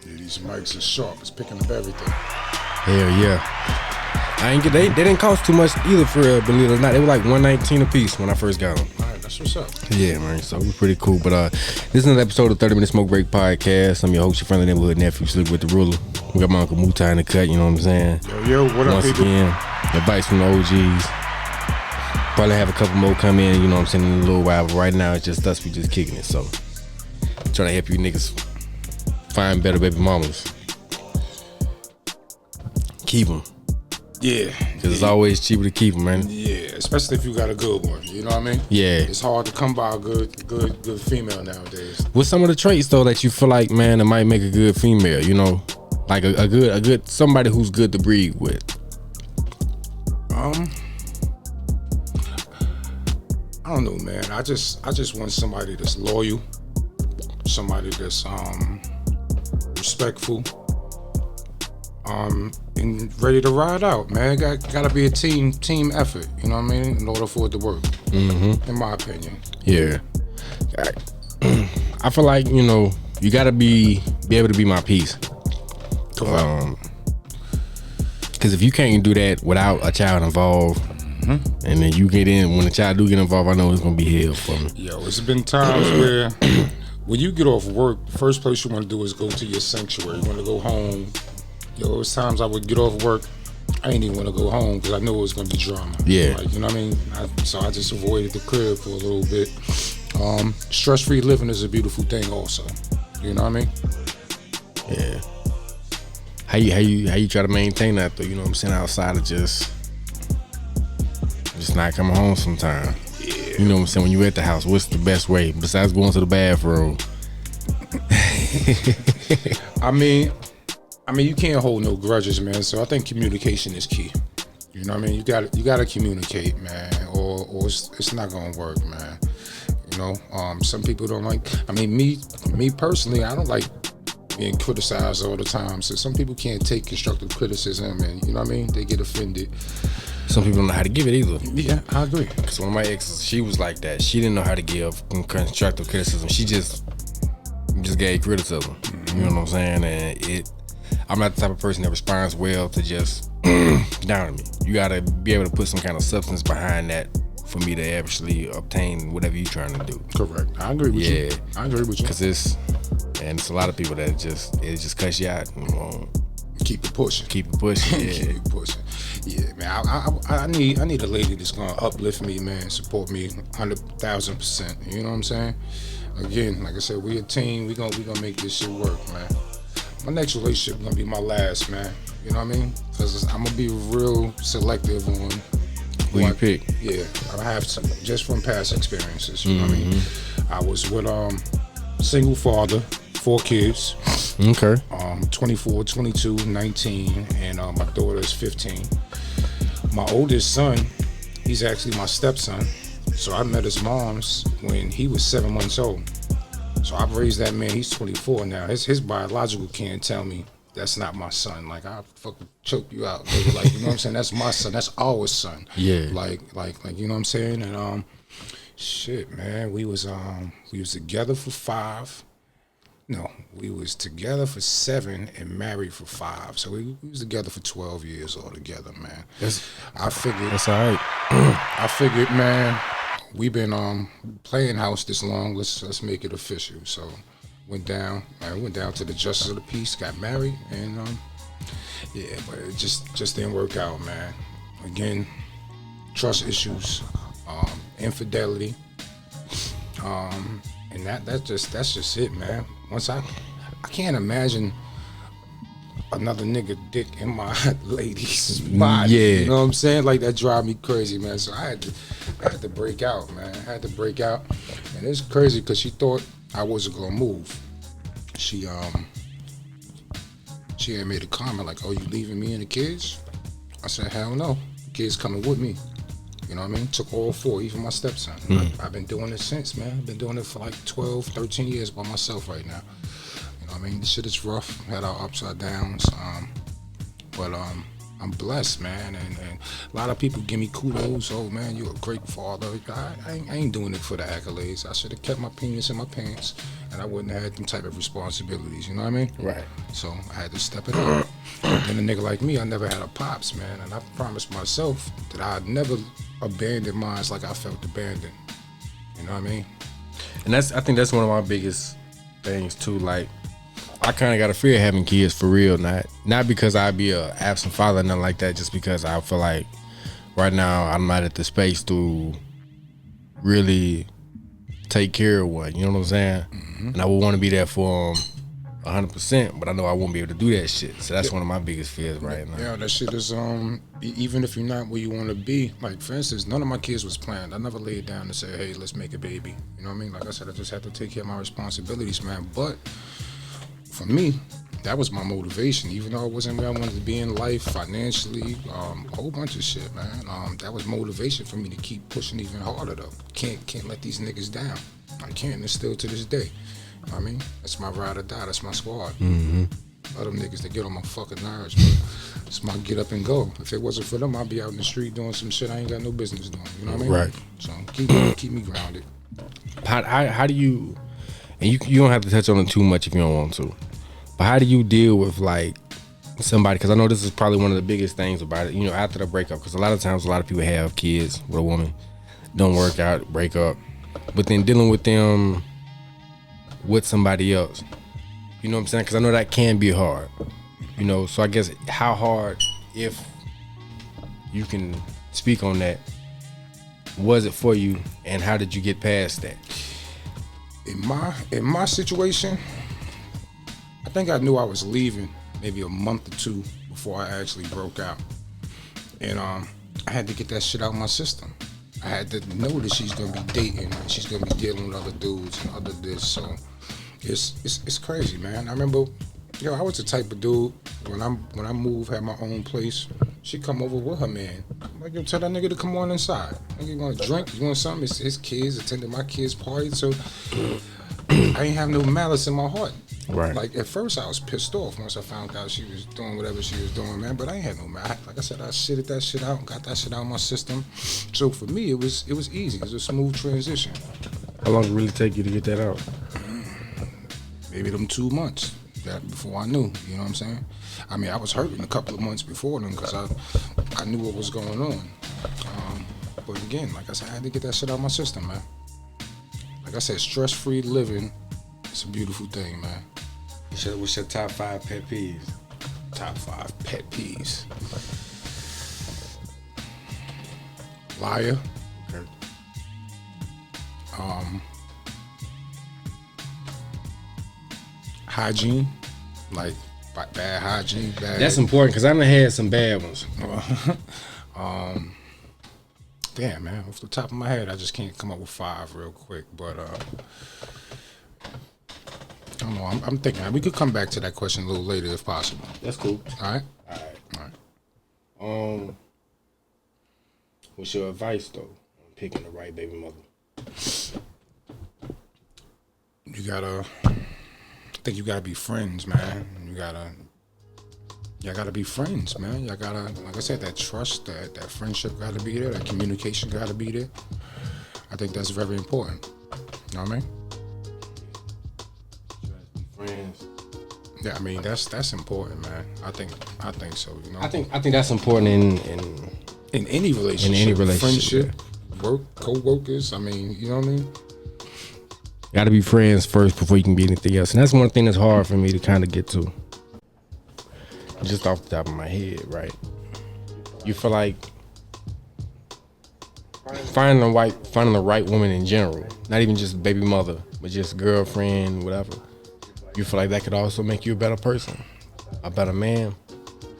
These mics are sharp. It's picking up everything. Hell yeah. They didn't cost too much either, for real, believe it or not. They were like $119 a piece when I first got them. All right, that's what's up. Yeah, man. So it was pretty cool. But this is another episode of 30 Minute Smoke Break Podcast. I'm your host, your friendly neighborhood nephew, Sleep with the Ruler. We got my Uncle Mutai in the cut, you know what I'm saying? Yo, what up, Once people? again, advice from the OGs. Probably have a couple more come in, you know what I'm saying, in a little while. But right now, it's just us. We just kicking it. So trying to help you niggas find better baby mamas. Keep them. Yeah. Because it's always cheaper to keep them, man. Yeah, especially if you got a good one. You know what I mean? Yeah. It's hard to come by a good female nowadays. What's some of the traits though that you feel like, man, that might make a good female? You know, like a good somebody who's good to breed with. I don't know, man. I just want somebody that's loyal, somebody that's respectful, and ready to ride out, man. Gotta be a team effort, you know what I mean, in order for it to work. Mm-hmm. In my opinion. Yeah. I feel like, you know, you gotta be able to be my piece. Because if you can't do that without a child involved, and then you get in, when the child do get involved, I know it's gonna be hell for me. Yo, it's been times where when you get off work, the first place you want to do is go to your sanctuary. You want to go home. Yo, it was times I would get off work, I didn't even want to go home because I knew it was gonna be drama. Yeah. Like, you know what I mean? So I just avoided the crib for a little bit. Stress-free living is a beautiful thing also. You know what I mean? Yeah. How you try to maintain that though? You know what I'm saying? Outside of just not coming home sometime. Yeah. You know what I'm saying? When you at the house, what's the best way besides going to the bathroom? I mean, you can't hold no grudges, man. So I think communication is key. You know what I mean? You gotta communicate, man, or it's not gonna work, man. You know, some people don't like. I mean, me personally, I don't like being criticized all the time. So some people can't take constructive criticism, and you know what I mean? They get offended. Some people don't know how to give it either. Yeah, I agree. Because one of my exes, she was like that. She didn't know how to give constructive criticism. She just gave criticism. Mm-hmm. You know what I'm saying? And I'm not the type of person that responds well to just down on me. You gotta be able to put some kind of substance behind that for me to actually obtain whatever you're trying to do. Correct. I agree with you. I agree with you. Because it's a lot of people that it just cuts you out. You know, keep it pushing. Yeah. Keep it pushing. Yeah, man. I need a lady that's gonna uplift me, man, support me 100,000%. You know what I'm saying? Again, like I said, we a team. We gonna make this shit work, man. My next relationship gonna be my last, man. You know what I mean? Because I'm gonna be real selective on who you pick. Yeah, I have some just from past experiences. You know what I mean? I was with single father, 4 kids. Okay. 24, 22, 19, and my daughter is 15. My oldest son, he's actually my stepson. So I met his moms when he was 7 months old. So I've raised that man. He's 24 now. His biological can't tell me that's not my son. Like, I'll fucking choke you out, baby. Like, you know what I'm saying? That's my son. That's our son. Yeah. Like, you know what I'm saying? And shit, man, we was together for 5. No, we was together for 7 and married for 5. So we was together for 12 years altogether, man. I figured. That's all right. I figured, man, we've been playing house this long. Let's make it official. So went down to the justice of the peace, got married, and yeah, but it just didn't work out, man. Again, trust issues, infidelity, and that's just it, man. Once I can't imagine another nigga dick in my lady's body. Yeah. You know what I'm saying? Like, that drive me crazy, man. So I had to break out, man. I had to break out. And it's crazy because she thought I wasn't gonna move. She had made a comment like, "Oh, you leaving me and the kids?" I said, "Hell no. The kids coming with me." You know what I mean? Took all 4, even my stepson. I've been doing it since, man. I've been doing it for like 12, 13 years by myself right now. You know what I mean? This shit is rough. Had our ups, our downs. But I'm blessed, man, and a lot of people give me kudos. Oh man, you're a great father. I ain't doing it for the accolades. I should have kept my penis in my pants, and I wouldn't have had them type of responsibilities. You know what I mean? Right. So I had to step it up. And a nigga like me, I never had a pops, man, and I promised myself that I'd never abandon mine like I felt abandoned. You know what I mean? And I think that's one of my biggest things too. Like, I kind of got a fear of having kids for real, not because I'd be a absent father or nothing like that, just because I feel like right now I'm not at the space to really take care of one. You know what I'm saying? Mm-hmm. And I would want to be there for them 100%, but I know I won't be able to do that shit. So that's one of my biggest fears right now. Yeah, that shit is even if you're not where you want to be. Like for instance, none of my kids was planned. I never laid down and said, "Hey, let's make a baby." You know what I mean? Like I said, I just had to take care of my responsibilities, man. But for me, that was my motivation. Even though I wasn't where I wanted to be in life financially, a whole bunch of shit, man. That was motivation for me to keep pushing even harder, though. Can't let these niggas down. I can't, and still to this day. You know what I mean? That's my ride or die. That's my squad. Mm-hmm. A lot of them niggas that get on my fucking nerves, but it's my get up and go. If it wasn't for them, I'd be out in the street doing some shit I ain't got no business doing. You know what I mean? Right. So keep me grounded. How do you, and you don't have to touch on it too much if you don't want to, but how do you deal with like somebody, because I know this is probably one of the biggest things about it, you know, after the breakup, because a lot of times a lot of people have kids with a woman, don't work out, break up, but then dealing with them with somebody else, you know what I'm saying? Because I know that can be hard, you know, so I guess how hard, if you can speak on that, was it for you, and how did you get past that? In my situation, I think I knew I was leaving maybe a month or two before I actually broke out, and I had to get that shit out of my system. I had to know that she's gonna be dating and she's gonna be dealing with other dudes and other this. So it's crazy, man. I remember, I was the type of dude when I moved, had my own place. She come over with her man. I'm like, yo, tell that nigga to come on inside. Nigga, you want a drink? You want something? It's his kids attending my kids' party, so I ain't have no malice in my heart. Right. Like at first I was pissed off once I found out she was doing whatever she was doing, man. But I ain't had no malice. Like I said, I shitted that shit out, got that shit out of my system. So for me, it was easy. It was a smooth transition. How long did it really take you to get that out? Maybe them 2 months. That before I knew, you know what I'm saying? I mean, I was hurting a couple of months before then because I knew what was going on. But again, like I said, I had to get that shit out of my system, man. Like I said, stress-free living, it's a beautiful thing, man. What's your top 5 pet peeves? Top 5 pet peeves. Liar. Okay. Hygiene, like bad hygiene, bad. That's important because I done had some bad ones. Damn, man, off the top of my head, I just can't come up with 5 real quick. But I don't know. I'm thinking we could come back to that question a little later if possible. That's cool. All right. All right. What's your advice though on picking the right baby mother? I think you gotta be friends, man. Y'all gotta be friends, man. Y'all gotta, like I said, that trust, that friendship gotta be there, that communication gotta be there. I think that's very important. You know what I mean? Friends. Yeah, I mean that's important, man. I think so. You know. I think that's important in any relationship. In any relationship. Friendship, work, co-workers. I mean, you know what I mean? Got to be friends first before you can be anything else, and that's one thing that's hard for me to kind of get to. Just off the top of my head, right? You feel like finding the right woman in general, not even just baby mother, but just girlfriend, whatever. You feel like that could also make you a better person, a better man,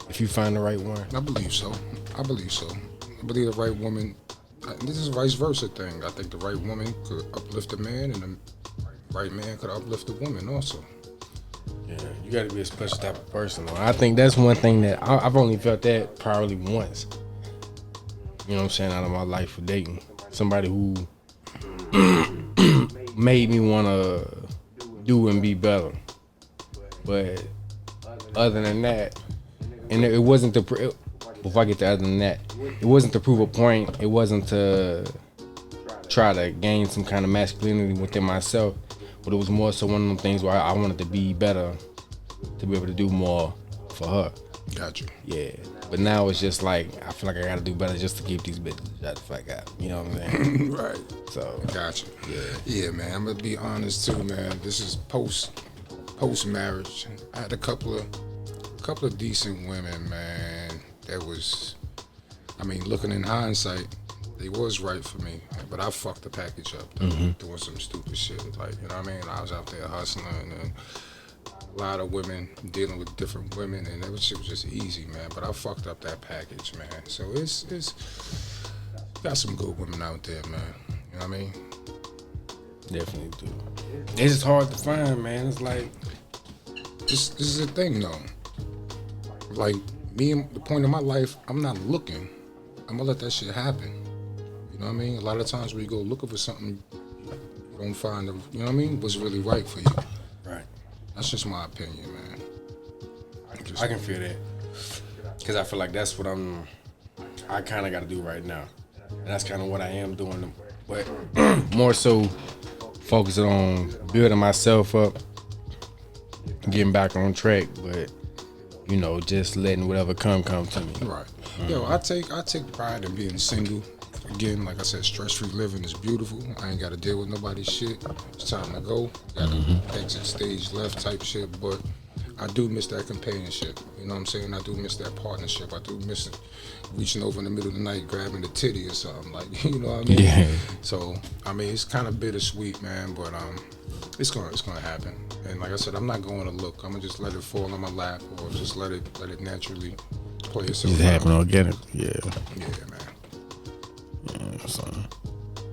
if you find the right one. I believe so. I believe the right woman. This is a vice versa thing. I think the right woman could uplift a man, and the right man could uplift a woman also. Yeah, you got to be a special type of person. Though. I think that's one thing that I've only felt that probably once. You know what I'm saying? Out of my life for dating somebody who made me want to do and be better. But other than that, and it wasn't before I get to other than that, it wasn't to prove a point. It wasn't to try to gain some kind of masculinity within myself, but it was more so one of them things where I wanted to be better, to be able to do more for her. Got you. Yeah. But now it's just like, I feel like I gotta do better just to keep these bitches shut the fuck out. You know what I'm saying? Right. So. Got you. Yeah. Yeah, man. I'm gonna be honest too, man. This is post marriage. I had a couple of decent women, man. That was, I mean, looking in hindsight, they was right for me. But I fucked the package up, though, doing some stupid shit. Like, you know what I mean? I was out there hustling and a lot of women dealing with different women, and that shit was just easy, man. But I fucked up that package, man. So it's got some good women out there, man. You know what I mean? Definitely do. It's just hard to find, man. It's like, This is the thing, though. Like, me, the point of my life, I'm not looking. I'm gonna let that shit happen. You know what I mean? A lot of times when you go looking for something, you don't find, you know what I mean, what's really right for you. right. That's just my opinion, man. I can feel that. Because I feel like that's what I kind of got to do right now. And that's kind of what I am doing. But more so focusing on building myself up, getting back on track, but, you know, just letting whatever come to me. Right. Yo, I take pride in being single. Again, like I said, stress-free living is beautiful. I ain't got to deal with nobody's shit. It's time to go. Got to exit stage left type shit, but I do miss that companionship. You know what I'm saying? I do miss that partnership. I do miss it, reaching over in the middle of the night, grabbing the titty or something. Like, you know what I mean? Yeah. So, I mean, it's kind of bittersweet, man, but it's gonna happen. And like I said, I'm not going to look. I'm gonna just let it fall on my lap, or just let it naturally play itself Just out. happen organically. Yeah. Yeah, man. Yeah, so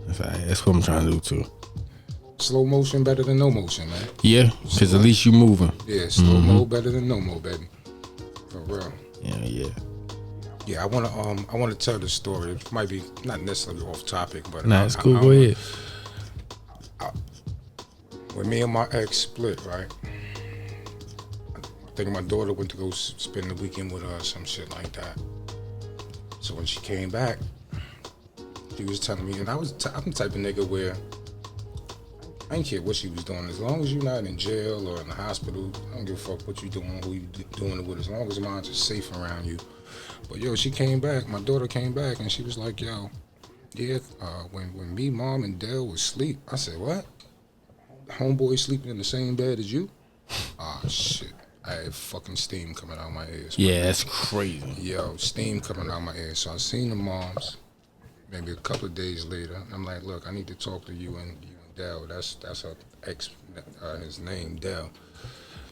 that's what I'm trying to do too. Slow motion better than no motion, man. Yeah, because at least you moving. Yeah, slow mo better than no mo, baby. For real. Yeah. Yeah, I wanna tell this story. It might be not necessarily off topic, but Nah, it's cool. Go ahead. When me and my ex split, right? I think my daughter went to go spend the weekend with her or some shit like that. So when she came back, she was telling me, and I'm the type of nigga where I ain't care what she was doing. As long as you're not in jail or in the hospital, I don't give a fuck what you doing, who you doing it with, as long as mine's just safe around you. But yo, she came back, my daughter came back, and she was like, yo, yeah, when me, mom, and Dale was asleep, I said, what? Homeboy sleeping in the same bed as you? Ah, shit. I had fucking steam coming out my ears. Yeah, that's crazy. Yo, steam coming out my ears. So I seen the moms maybe a couple of days later. I'm like, look, I need to talk to you and Dell. That's her ex, his name, Dell.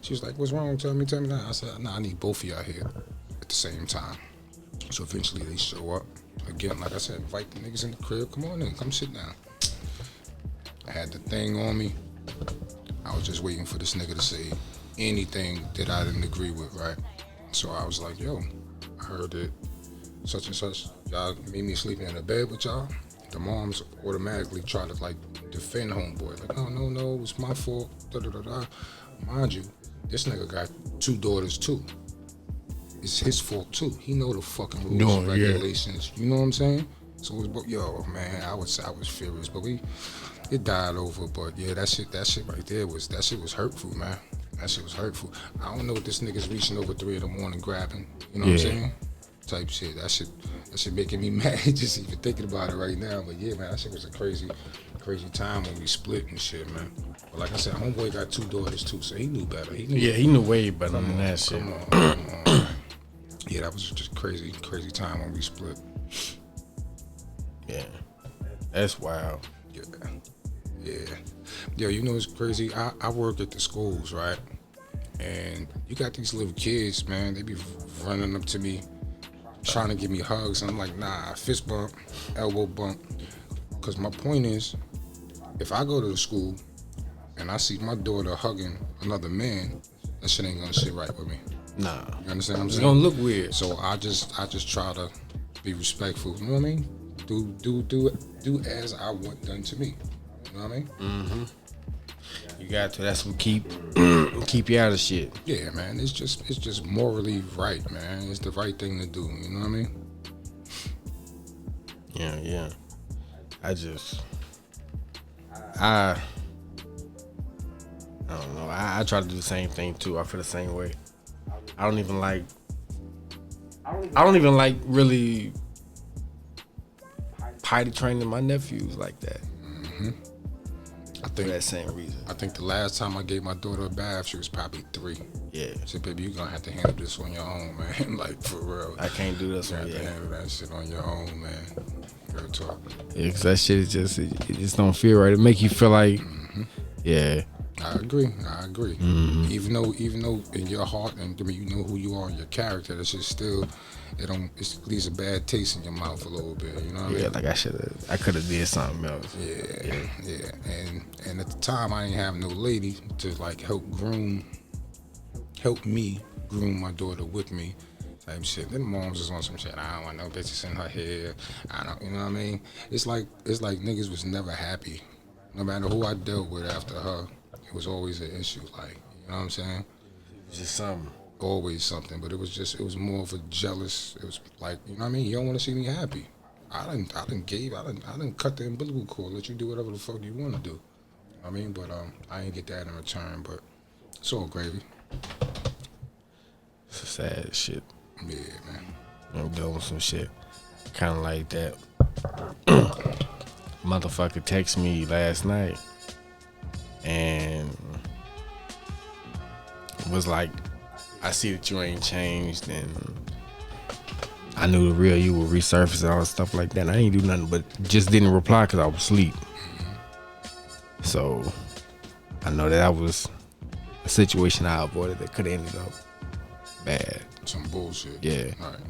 She was like, what's wrong? Tell me that. I said, nah, I need both of y'all here at the same time. So eventually they show up. Again, like I said, invite the niggas in the crib. Come on in, come sit down. I had the thing on me. I was just waiting for this nigga to say anything that I didn't agree with, right? So I was like, yo, I heard that such and such, y'all made me sleeping in a bed with y'all. The moms automatically try to like defend homeboy. Like, no, it was my fault, da-da-da-da. Mind you, this nigga got 2 daughters too. It's his fault too. He know the fucking rules and regulations. You know what I'm saying? So it was, yo, man, I was furious, but it died over. But yeah, that shit right there was hurtful, man. That shit was hurtful. I don't know what this nigga's reaching over 3 a.m. grabbing. You know what I'm saying? Type shit. That shit making me mad just even thinking about it right now. But yeah, man, that shit was a crazy time when we split and shit, man. But like I said, homeboy got 2 daughters too, so he knew better. He knew way better than that shit. Come on. Yeah, that was just crazy time when we split. Yeah, that's wild. Yeah. Yo, you know what's crazy? I work at the schools, right? And you got these little kids, man. They be running up to me, trying to give me hugs. And I'm like, nah, fist bump, elbow bump. Because my point is, if I go to the school and I see my daughter hugging another man, that shit ain't gonna sit right with me. Nah. You understand what I'm saying? It's gonna look weird. So I just try to be respectful. You know what I mean? Do as I want done to me. You know what I mean? Mm-hmm. You got to. That's what keep you out of shit. Yeah, man. It's just morally right, man. It's the right thing to do. You know what I mean? Yeah. I don't know. I try to do the same thing too. I feel the same way. I don't even like really potty training my nephews like that. I For think that same reason. I think the last time I gave my daughter a bath, she was probably 3. Yeah. I said, baby, you're gonna have to handle this on your own, man. Like, for real. I can't do this You one have to yet. handle that shit on your own, man. Real talk. Yeah, cause that shit is just it just don't feel right. It make you feel like, yeah. I agree. Even though in your heart, and I mean, you know who you are and your character, that's just still, it leaves a bad taste in your mouth a little bit. You know what I mean? Yeah, like I could have did something else. Yeah. And at the time, I didn't have no lady to like help me groom my daughter with me. Type shit. Them moms is on some shit. I don't want no bitches in her hair. I don't, you know what I mean? It's like niggas was never happy. No matter who I dealt with after her, it was always an issue. Like, you know what I'm saying? Just something. Always something, but it was more of a jealous. It was like, you know what I mean? You don't want to see me happy. I didn't cut the umbilical cord. Let you do whatever the fuck you want to do. I mean, but I didn't get that in return. But it's all gravy. It's a sad shit. Yeah, man. I'm dealing with some shit kind of like that. Motherfucker text me last night and was like, I see that you ain't changed, and I knew the real you would resurface and all that stuff like that. And I ain't do nothing but just didn't reply because I was asleep. So I know that was a situation I avoided that could have ended up bad. Some bullshit. Yeah. All right.